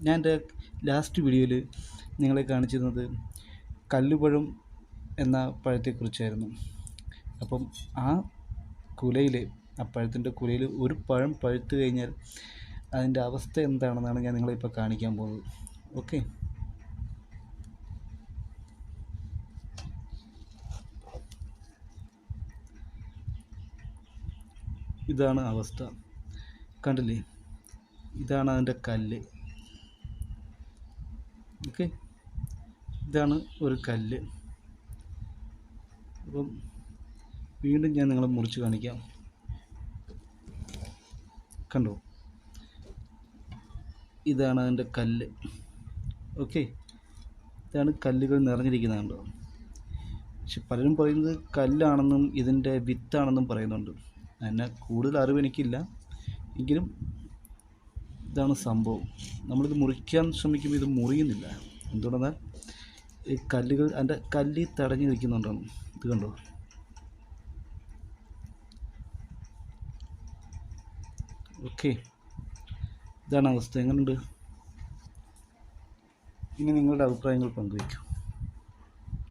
ഞാൻ എൻ്റെ ലാസ്റ്റ് വീഡിയോയിൽ നിങ്ങളെ കാണിച്ചിരുന്നത് കല്ലുപഴം എന്ന പഴത്തെക്കുറിച്ചായിരുന്നു. അപ്പം ആ കുലയിൽ, ആ പഴത്തിൻ്റെ കുലയിൽ ഒരു പഴം പഴുത്ത് കഴിഞ്ഞാൽ അതിൻ്റെ അവസ്ഥ എന്താണെന്നാണ് ഞാൻ നിങ്ങളെ ഇപ്പോൾ കാണിക്കാൻ പോകുന്നത്. ഓക്കെ, ഇതാണ് അവസ്ഥ. കണ്ടില്ലേ, ഇതാണ് അതിൻ്റെ കല്ല്. ഓക്കെ, ഇതാണ് ഒരു കല്ല്. അപ്പം വീണ്ടും ഞാൻ നിങ്ങളെ മുറിച്ച് കാണിക്കാം. കണ്ടോ, ഇതാണ് അതിൻ്റെ കല്ല്. ഓക്കെ, ഇതാണ് കല്ലുകൾ നിറഞ്ഞിരിക്കുന്നത്. കണ്ടോ? പക്ഷെ പലരും പറയുന്നത് കല്ലാണെന്നും ഇതിൻ്റെ വിത്താണെന്നും പറയുന്നുണ്ട്. അതിനെ കൂടുതൽ അറിവ് എനിക്കില്ല, എങ്കിലും ഇതാണ് സംഭവം. നമ്മളിത് മുറിക്കാൻ ശ്രമിക്കുമ്പോൾ ഇത് മുറിയുന്നില്ല. എന്തുകൊണ്ടെന്നാൽ ഈ കല്ലുകൾ അതിൻ്റെ കല്ലിൽ തടഞ്ഞു നിൽക്കുന്നുണ്ടാണ്. ഇത് കണ്ടോ? ഓക്കെ, ഇതാണ് അവസ്ഥ. എങ്ങനെയുണ്ട്? ഇനി നിങ്ങളുടെ അഭിപ്രായങ്ങൾ പങ്കുവയ്ക്കും.